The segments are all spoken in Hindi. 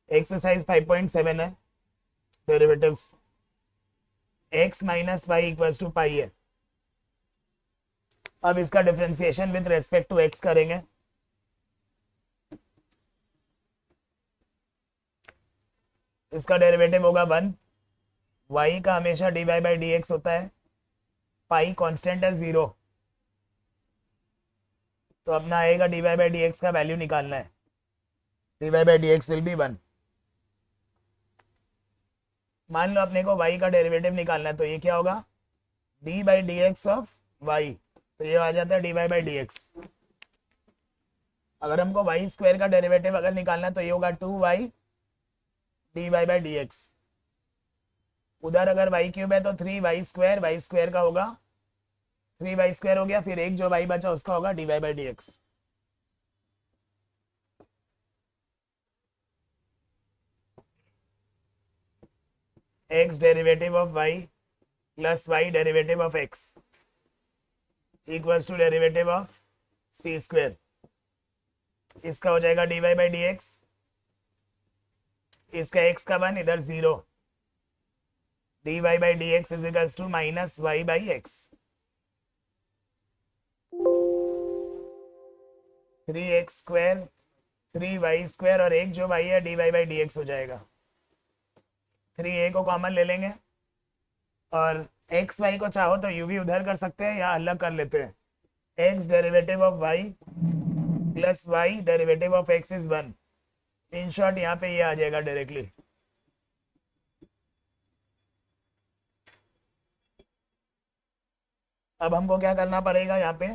एक्सरसाइज 5.7 है, derivatives x minus y equals to pi है। अब इसका differentiation with respect to x करेंगे। इसका डेरिवेटिव होगा 1, y का हमेशा dy बाई डी एक्स होता है, पाई कांस्टेंट है 0, तो अपना आएगा dy बाई डी एक्स का वैल्यू निकालना है, dy by d x will be 1। मान लो अपने को y का डेरिवेटिव निकालना है, तो ये क्या होगा, d by d x of y, तो ये आ जाता है dy बाई डी एक्स। अगर हमको y स्क्वायर का डेरिवेटिव अगर निकालना है तो ये होगा 2y dy by d x. उधर अगर y क्यूब है तो 3y स्क्वायर का होगा 3y स्क्वायर हो गया, फिर एक जो y बचा उसका होगा dy by d x. x derivative of y plus y derivative of x equals to derivative of c square. इसका हो जाएगा dy बाई डी एक्स, इसका x का 1 इधर 0, dy by d x is equals to minus y by x. 3x square 3y square और एक जो y है dy बाई डी एक्स हो जाएगा। 3a को कॉमन ले लेंगे और एक्स वाई को चाहो तो यू भी उधर कर सकते हैं या अलग कर लेते हैं। x derivative of y plus y derivative of x is 1। In short यहाँ पे ये आ जाएगा डायरेक्टली। अब हमको क्या करना पड़ेगा, यहाँ पे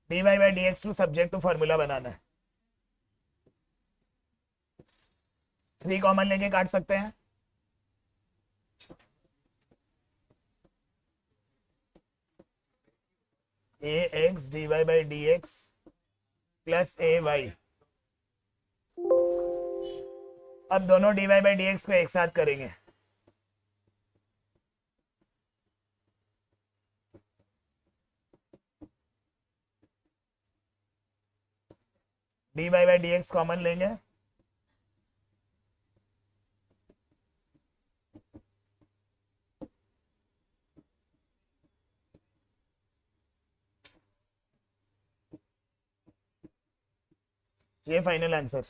dy by d x to subject to formula बनाना है। 3 कॉमन लेके काट सकते हैं, a x d y by d x plus a y. अब दोनों d y by d x को एक साथ करेंगे। D y by d x common लेंगे, ये फाइनल आंसर।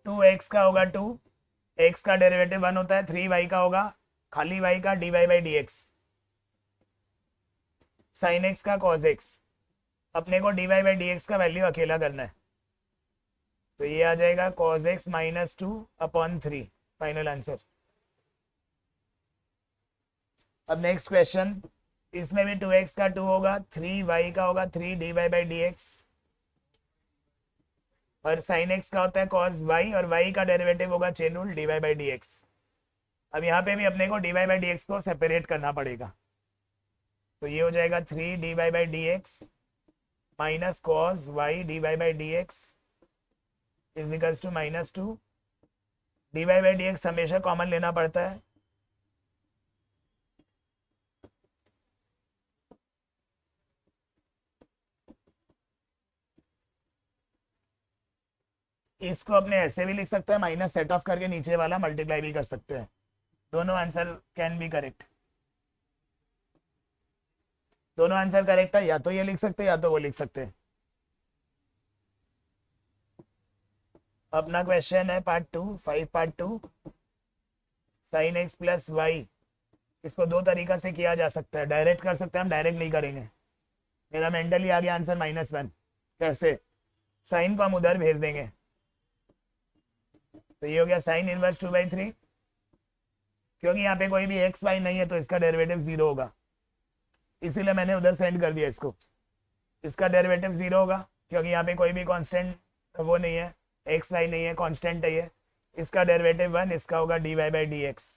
2x का होगा 2, x का डेरिवेटिव 1 होता है, 3y का होगा खाली y का dy by d x, sine x का cos x। अपने को dy बाई डी एक्स का वैल्यू अकेला करना है, तो ये आ जाएगा cos x minus 2/3, final answer. अब नेक्स्ट क्वेश्चन, इसमें भी 2x का 2 होगा, 3y का होगा 3 dy बाई डी एक्स, और साइन x का होता है cos y और y का डेरिवेटिव होगा chain rule dy by d x. अब यहाँ पे भी अपने को dy बाई डी एक्स को सेपरेट करना पड़ेगा, तो ये हो जाएगा 3 dy by d x minus cos y dy by d x is equals to -2। dy by d x हमेशा कॉमन लेना पड़ता है, इसको अपने ऐसे भी लिख सकते हैं, माइनस सेट ऑफ करके नीचे वाला मल्टीप्लाई भी कर सकते हैं। दोनों आंसर कैन बी करेक्ट, दोनों आंसर करेक्ट है, या तो ये लिख सकते हैं या तो वो लिख सकते हैं। अपना क्वेश्चन है part 2, 5.2, sine x plus y. इसको दो तरीका से किया जा सकता है, डायरेक्ट कर सकते हैं, हम डायरेक्ट नहीं करेंगे। मेरा मेंटली आ गया आंसर -1। कैसे, साइन को हम उधर भेज देंगे, तो ये हो गया साइन इनवर्स 2/3। क्योंकि यहाँ पे कोई भी एक्स वाई नहीं है तो इसका डेरिवेटिव 0 होगा, इसीलिए मैंने उधर सेंड कर दिया इसको। इसका डेरिवेटिव 0 होगा क्योंकि यहाँ पे कोई भी कांस्टेंट वो नहीं है, एक्स वाई नहीं है, कांस्टेंट है ये। इसका डेरिवेटिव 1, इसका होगा dy बाई डी एक्स,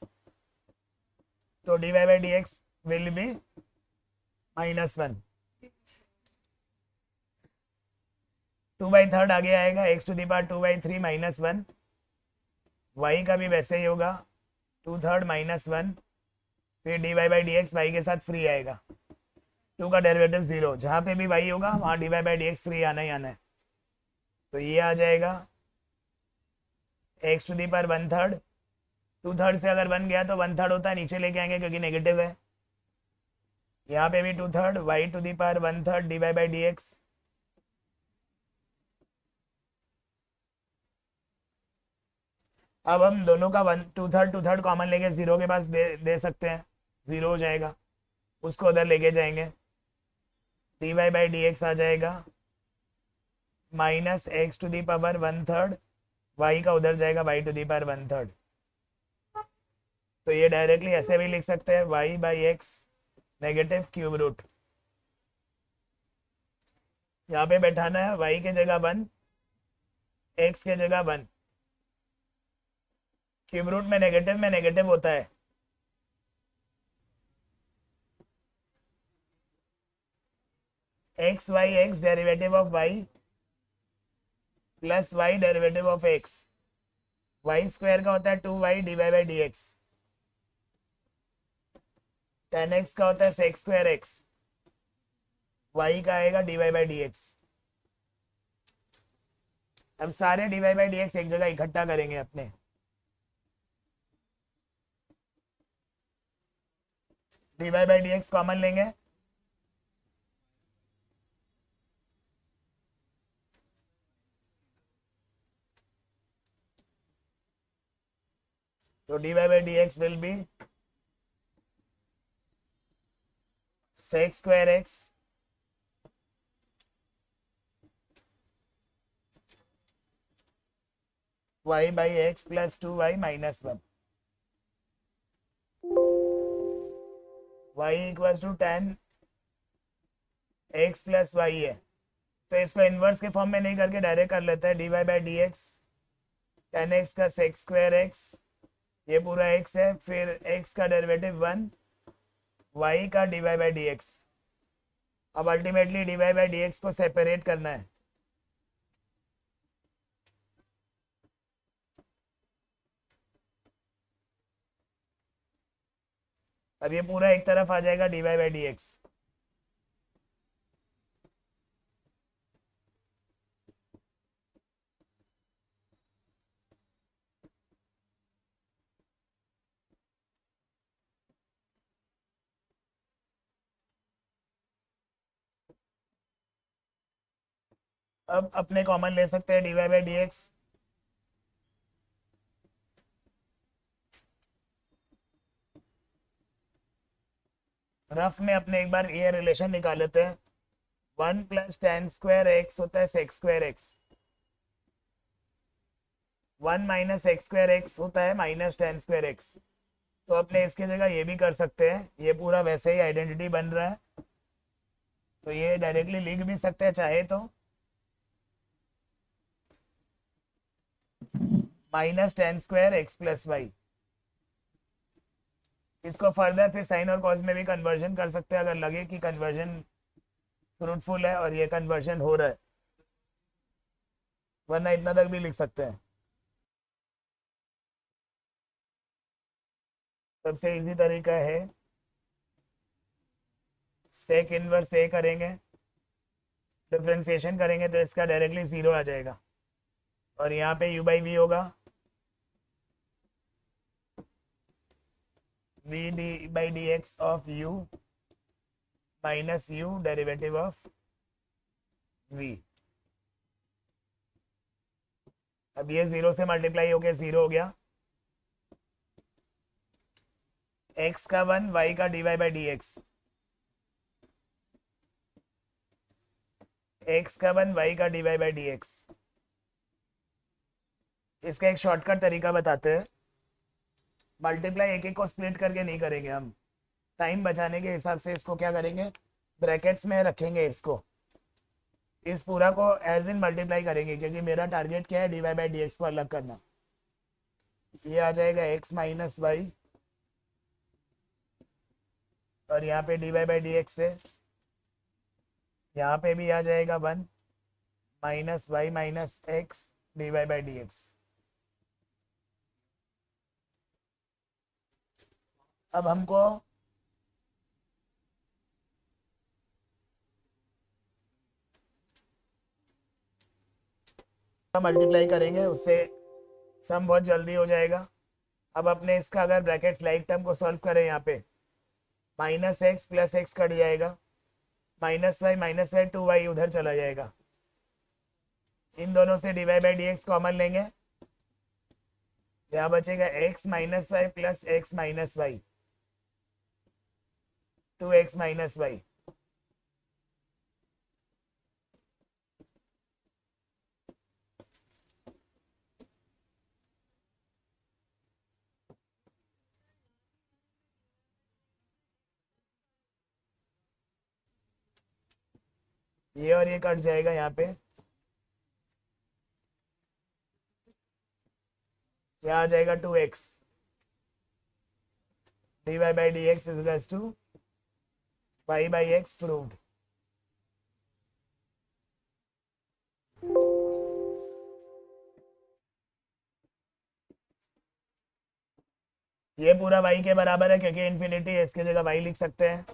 तो dy by d x will be -1। 2/3 आगे आएगा, x to the power 2/3 -1। y का भी वैसे ही होगा 2/3 -1, फिर dy by d x y के साथ फ्री आएगा, 2 का डेरिवेटिव 0। जहाँ पे भी y होगा वहाँ dy by d x free आना ही आना है, तो ये आ जाएगा एक्स टू दी पावर 1/3, 2/3 से अगर बन गया तो 1/3 होता है, नीचे लेके आएंगे क्योंकि नेगेटिव है। यहाँ पे भी 2/3 y to the power 1/3 dy by d x. अब हम दोनों का 2/3 कॉमन लेके जीरो के पास दे सकते हैं, जीरो हो जाएगा, उसको उधर लेके जाएंगे, dy बाई डी एक्स आ जाएगा minus x to the power 1/3, y का उधर जाएगा वाई टू दी पावर 1/3। तो ये डायरेक्टली ऐसे भी लिख सकते हैं y by x negative cube root. यहाँ पे बैठाना है वाई के जगह 1, एक्स के जगह 1। क्यूब रूट में नेगेटिव होता है, x y x derivative of y plus y derivative of x, y square का होता है 2y dy by d x, tan x का होता है सेक स्क्वायर एक्स, वाई का आएगा dy बाई डी एक्स। अब सारे dy बाई डी एक्स एक जगह इकट्ठा करेंगे अपने, dy by d x common लेंगे, तो dy by d x will be sec square x y by x plus 2y minus 1, y equal to 10 x plus y है। तो इसको इन्वर्स के फॉर्म में नहीं करके डायरेक्ट कर लेते हैं, dy by d x 10x का सेक स्क्वायर एक्स, ये पूरा x है, फिर x का डेरिवेटिव 1, y का dy बाई डी एक्स। अब ultimately dy by d x को सेपरेट करना है, अब ये पूरा एक तरफ आ जाएगा dy बाई डी एक्स। अब अपने कॉमन ले सकते हैं dy by d x, rough में अपने एक बार ये रिलेशन निकाल लेते हैं, 1 प्लस टेन स्क्वायर एक्स होता है sec square x, 1 minus x square x होता है माइनस टेन स्क्वायर एक्स। तो अपने इसके जगह ये भी कर सकते हैं, ये पूरा वैसे ही आइडेंटिटी बन रहा है, तो ये डायरेक्टली लिख भी सकते हैं चाहे तो, minus tan square x plus y. इसको फर्दर फिर साइन और कॉस में भी कन्वर्जन कर सकते हैं अगर लगे कि कन्वर्जन फ्रूटफुल है और ये कन्वर्जन हो रहा है, वरना इतना तक भी लिख सकते हैं। सबसे इजी तरीका है सेक इनवर्स ए करेंगे, डिफ्रेंसिएशन करेंगे तो इसका डायरेक्टली जीरो आ जाएगा, और यहाँ पे u बाई वी होगा v D by d x of u minus u derivative of v। अब ये जीरो से मल्टीप्लाई हो गया, जीरो हो गया, x का 1 y का dy by d x, x का 1 y का dy बाई डी एक्स। इसका एक शॉर्टकट तरीका बताते हैं, मल्टीप्लाई एक एक को स्प्लिट करके नहीं करेंगे हम, टाइम बचाने के हिसाब से इसको क्या करेंगे, ब्रैकेट्स में रखेंगे इसको, इस पूरा को एज इन मल्टीप्लाई करेंगे, क्योंकि मेरा टारगेट क्या है dy बाई डी एक्स को अलग करना। ये आ जाएगा x माइनस वाई, और यहाँ पे dy बाई डी एक्स से यहाँ पे भी आ जाएगा 1 minus y minus x dy by d x. अब हमको मल्टीप्लाई करेंगे उससे सम बहुत जल्दी हो जाएगा। अब अपने इसका अगर ब्रैकेट्स लाइक टर्म को सॉल्व करें, यहाँ पे minus x plus x cut जाएगा, माइनस वाई टू वाई उधर चला जाएगा। इन दोनों से d y by d x common लेंगे, यहाँ बचेगा x minus y plus x minus y, two x minus y. ये और ये कट जाएगा, यहाँ पे यहाँ आ जाएगा two x, d y by d x is two y by x proved. ये पूरा y के बराबर है क्योंकि इन्फिनिटी है, इसकी जगह y लिख सकते हैं।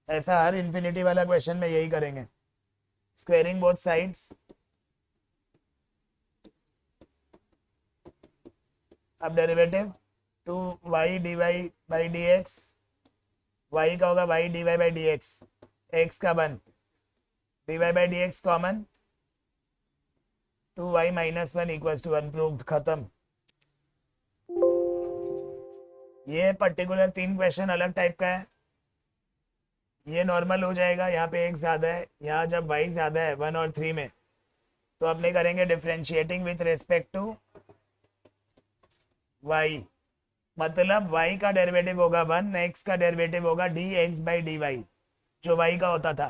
ऐसा हर इन्फिनिटी वाला क्वेश्चन में यही करेंगे, स्क्वेयरिंग बोथ साइड्स। अब derivative to y d y by d x, y का होगा y d y by d x, x का one, d y by d x common, two y minus one equal to one, proved, खत्म। ये पर्टिकुलर 3 क्वेश्चन अलग टाइप का है। ये नॉर्मल हो जाएगा, यहाँ पे एक ज़्यादा है, यहाँ जब y ज़्यादा है 1 और 3 में, तो अपने करेंगे differentiating with respect to y, मतलब y का डेरिवेटिव होगा 1, x का डेरिवेटिव होगा dx बाई dy, जो y का होता था।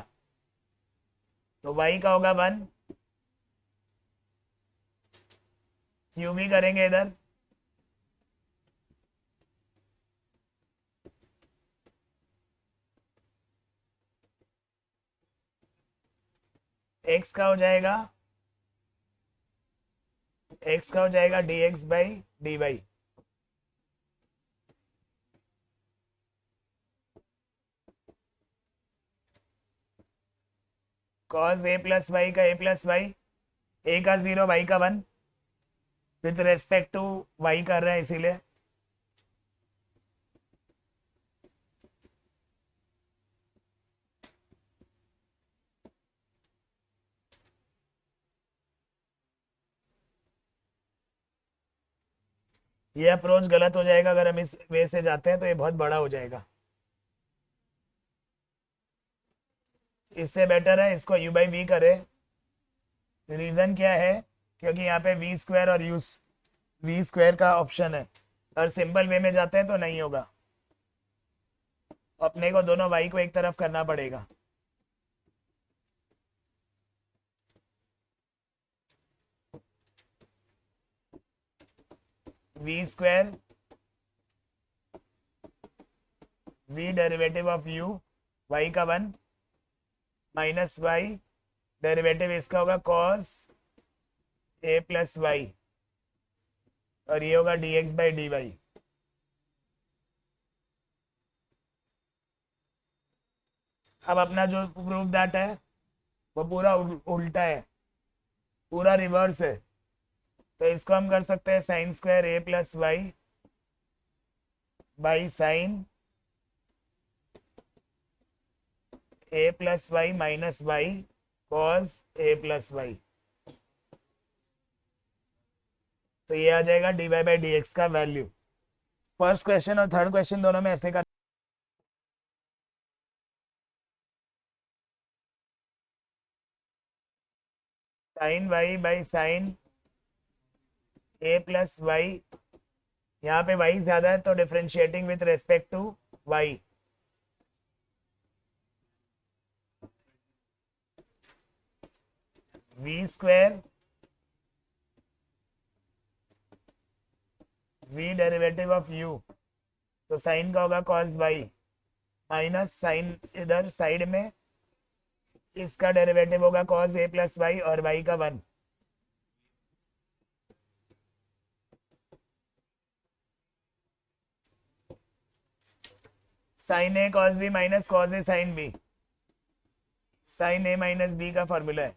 तो y का होगा 1, क्यू भी करेंगे इधर, x का हो जाएगा dx by dy, cos a plus y का a प्लस वाई, ए का 0 वाई का 1, विथ रेस्पेक्ट टू वाई कर रहे हैं इसीलिए। ये अप्रोच गलत हो जाएगा, अगर हम इस वे से जाते हैं तो ये बहुत बड़ा हो जाएगा। इससे बेटर है इसको u बाई वी करे। रीज़न क्या है, क्योंकि यहाँ पे वी स्क्वायर और वी स्क्वायर का ऑप्शन है, और सिंपल वे में जाते हैं तो नहीं होगा, अपने को दोनों y को एक तरफ करना पड़ेगा। V square v derivative of u, y का 1 माइनस वाई, डेरिवेटिव इसका होगा कॉस ए प्लस वाई, और ये होगा dx बाई dy। अब अपना जो प्रूफ दैट है वो पूरा उल्टा है, पूरा रिवर्स है, तो इसको हम कर सकते हैं sine square a plus y by sine a plus y minus y cos a plus y. तो ये आ जाएगा d y by d x का वैल्यू। फर्स्ट क्वेश्चन और थर्ड क्वेश्चन दोनों में ऐसे कर, sine y by sine a plus y, यहाँ पे y ज्यादा है तो differentiating with respect to y, v square v derivative of u, तो साइन का होगा cos y माइनस साइन इधर साइड में, इसका डेरिवेटिव होगा cos a प्लस वाई और y का 1, sine a cos b minus cos a sine b, sine a minus b का फॉर्मूला है।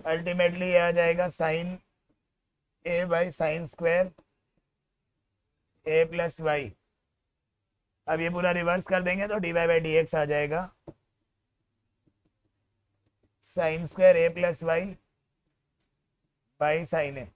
अल्टीमेटली ये आ जाएगा sine a by sine square a plus y. अब ये पूरा रिवर्स कर देंगे तो d y by d x आ जाएगा sine square a plus y by sine A.